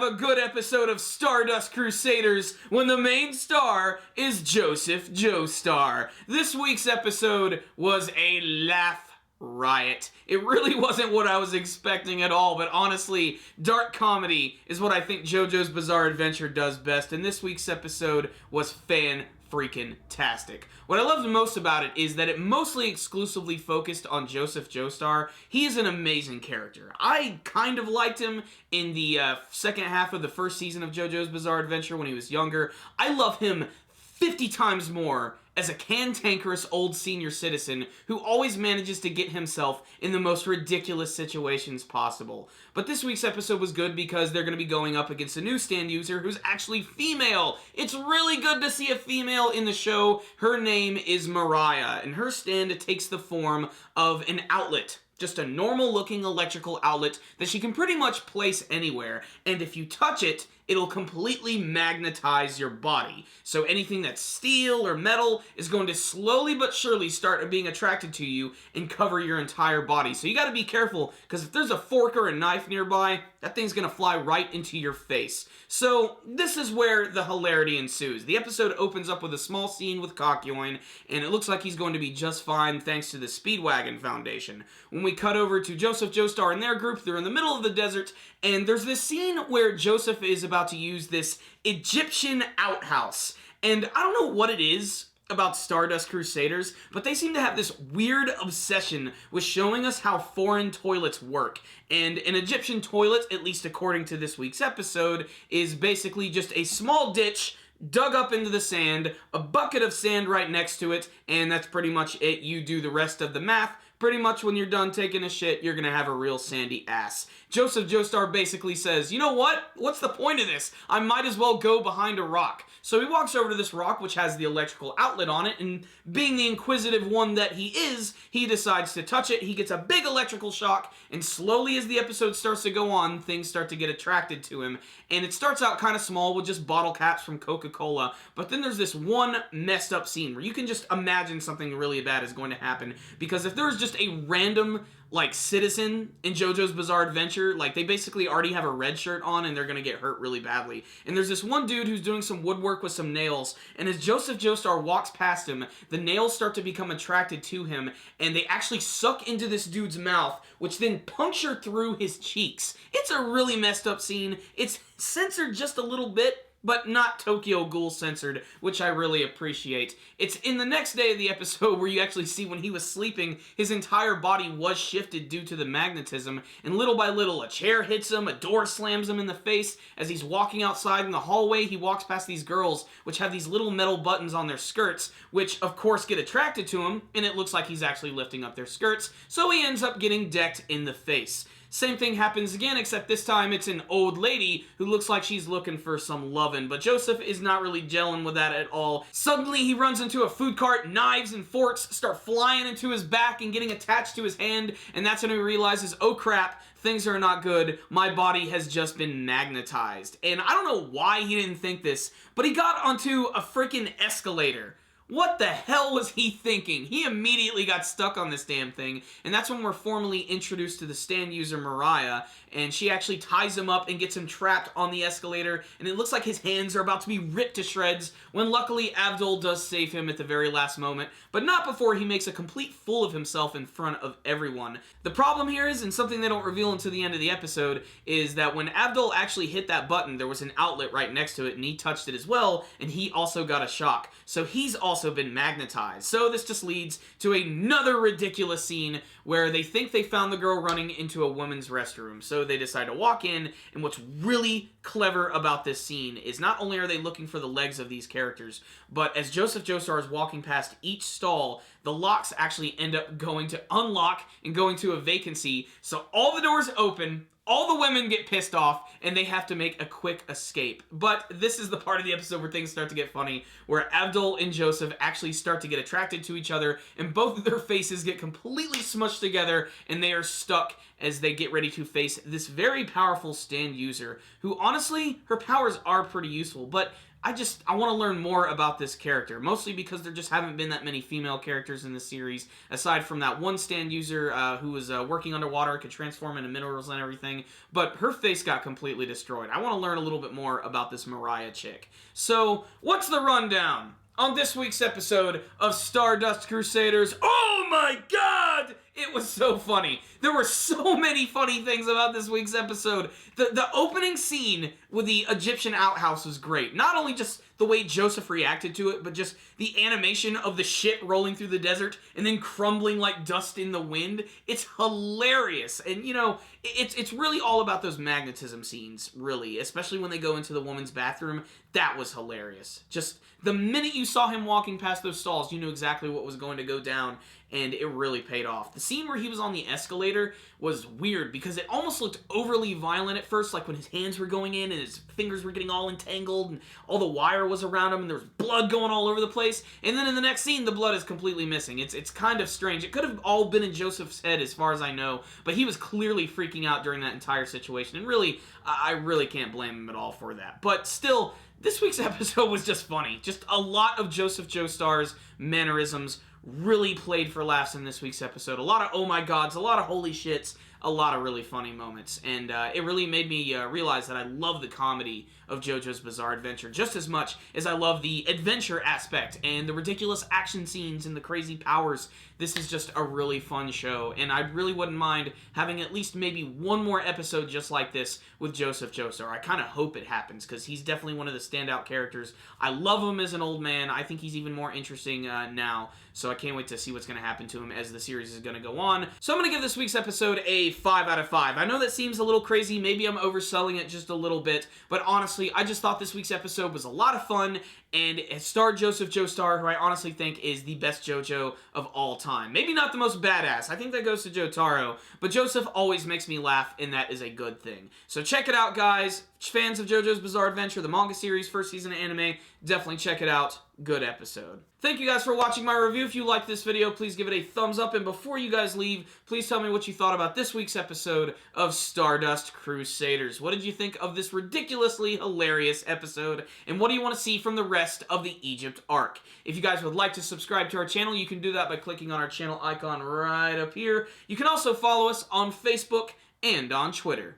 a good episode of Stardust Crusaders when the main star is Joseph Joestar. This week's episode was a laugh riot. It really wasn't what I was expecting at all, but honestly, dark comedy is what I think JoJo's Bizarre Adventure does best, and this week's episode was fan-freaking-tastic. What I loved most about it is that it mostly exclusively focused on Joseph Joestar. He is an amazing character. I kind of liked him in the second half of the first season of JoJo's Bizarre Adventure when he was younger. I love him 50 times more as a cantankerous old senior citizen who always manages to get himself in the most ridiculous situations possible. But this week's episode was good because they're going to be going up against a new stand user who's actually female. It's really good to see a female in the show. Her name is Mariah, and her stand takes the form of an outlet. Just a normal looking electrical outlet that she can pretty much place anywhere, and if you touch it, it'll completely magnetize your body. So anything that's steel or metal is going to slowly but surely start being attracted to you and cover your entire body. So you gotta be careful, because if there's a fork or a knife nearby, that thing's gonna fly right into your face. So this is where the hilarity ensues. The episode opens up with a small scene with Kakyoin, and it looks like he's going to be just fine thanks to the Speedwagon Foundation. When we cut over to Joseph Joestar and their group, they're in the middle of the desert, and there's this scene where Joseph is about to use this Egyptian outhouse. And I don't know what it is about Stardust Crusaders, but they seem to have this weird obsession with showing us how foreign toilets work. And an Egyptian toilet, at least according to this week's episode, is basically just a small ditch dug up into the sand, a bucket of sand right next to it, and that's pretty much it. You do the rest of the math. Pretty much when you're done taking a shit, you're gonna have a real sandy ass. Joseph Joestar basically says, you know what? What's the point of this? I might as well go behind a rock. So he walks over to this rock, which has the electrical outlet on it, and being the inquisitive one that he is, he decides to touch it. He gets a big electrical shock, and slowly as the episode starts to go on, things start to get attracted to him. And it starts out kind of small with just bottle caps from Coca-Cola, but then there's this one messed up scene where you can just imagine something really bad is going to happen, because if there's just a random citizen in JoJo's Bizarre Adventure, they basically already have a red shirt on and they're gonna get hurt really badly. And there's this one dude who's doing some woodwork with some nails, and as Joseph Joestar walks past him, the nails start to become attracted to him, and they actually suck into this dude's mouth, which then puncture through his cheeks. It's a really messed up scene. It's censored just a little bit, but not Tokyo Ghoul censored, which I really appreciate. It's in the next day of the episode where you actually see when he was sleeping, his entire body was shifted due to the magnetism, and little by little, a chair hits him, a door slams him in the face. As he's walking outside in the hallway, he walks past these girls, which have these little metal buttons on their skirts, which of course get attracted to him, and it looks like he's actually lifting up their skirts, so he ends up getting decked in the face. Same thing happens again, except this time it's an old lady who looks like she's looking for some lovin', but Joseph is not really gelling with that at all. Suddenly he runs into a food cart, knives and forks start flying into his back and getting attached to his hand, and that's when he realizes, oh crap, things are not good, my body has just been magnetized. And I don't know why he didn't think this, but he got onto a freaking escalator. What the hell was he thinking? He immediately got stuck on this damn thing, and that's when we're formally introduced to the stand user Mariah, and she actually ties him up and gets him trapped on the escalator, and it looks like his hands are about to be ripped to shreds, when luckily Abdul does save him at the very last moment, but not before he makes a complete fool of himself in front of everyone. The problem here is, and something they don't reveal until the end of the episode, is that when Abdul actually hit that button, there was an outlet right next to it, and he touched it as well, and he also got a shock. So he's also been magnetized. So this just leads to another ridiculous scene where they think they found the girl running into a women's restroom. So they decide to walk in, and what's really clever about this scene is not only are they looking for the legs of these characters, but as Joseph Joestar is walking past each stall, the locks actually end up going to unlock and going to a vacancy. So all the doors open, all the women get pissed off, and they have to make a quick escape. But this is the part of the episode where things start to get funny, where Abdul and Joseph actually start to get attracted to each other, and both of their faces get completely smushed together, and they are stuck as they get ready to face this very powerful stand user, who honestly, her powers are pretty useful, but I want to learn more about this character, mostly because there just haven't been that many female characters in the series, aside from that one stand user who was working underwater, could transform into minerals and everything, but her face got completely destroyed. I want to learn a little bit more about this Mariah chick. So, what's the rundown on this week's episode of Stardust Crusaders? Oh my god! It was so funny. There were so many funny things about this week's episode. The opening scene with the Egyptian outhouse was great. Not only just the way Joseph reacted to it, but just the animation of the shit rolling through the desert and then crumbling like dust in the wind. It's hilarious. And, you know, it's really all about those magnetism scenes, really. Especially when they go into the woman's bathroom. That was hilarious. Just the minute you saw him walking past those stalls, you knew exactly what was going to go down. And it really paid off. The scene where he was on the escalator was weird because it almost looked overly violent at first, like when his hands were going in and his fingers were getting all entangled and all the wire was around him and there was blood going all over the place. And then in the next scene, the blood is completely missing. It's kind of strange. It could have all been in Joseph's head as far as I know, but he was clearly freaking out during that entire situation. And really, I really can't blame him at all for that. But still, this week's episode was just funny. Just a lot of Joseph Joestar's mannerisms really played for laughs in this week's episode. A lot of oh my gods, a lot of holy shits, a lot of really funny moments. And it really made me realize that I love the comedy of JoJo's Bizarre Adventure just as much as I love the adventure aspect and the ridiculous action scenes and the crazy powers. This is just a really fun show, and I really wouldn't mind having at least maybe one more episode just like this with Joseph Joestar. I kind of hope it happens, because he's definitely one of the standout characters. I love him as an old man. I think he's even more interesting now, so I can't wait to see what's going to happen to him as the series is going to go on. So I'm going to give this week's episode a 5 out of 5. I know that seems a little crazy. Maybe I'm overselling it just a little bit, but honestly, I just thought this week's episode was a lot of fun, and it starred Joseph Joestar, who I honestly think is the best JoJo of all time. Maybe not the most badass. I think that goes to Jotaro, but Joseph always makes me laugh, and that is a good thing. So check it out, guys. Fans of JoJo's Bizarre Adventure, the manga series, first season of anime, definitely check it out. Good episode. Thank you guys for watching my review. If you liked this video, please give it a thumbs up, and before you guys leave, please tell me what you thought about this week's episode of Stardust Crusaders. What did you think of this ridiculously hilarious episode, and what do you want to see from the rest of the Egypt arc? If you guys would like to subscribe to our channel, you can do that by clicking on our channel icon right up here. You can also follow us on Facebook and on Twitter.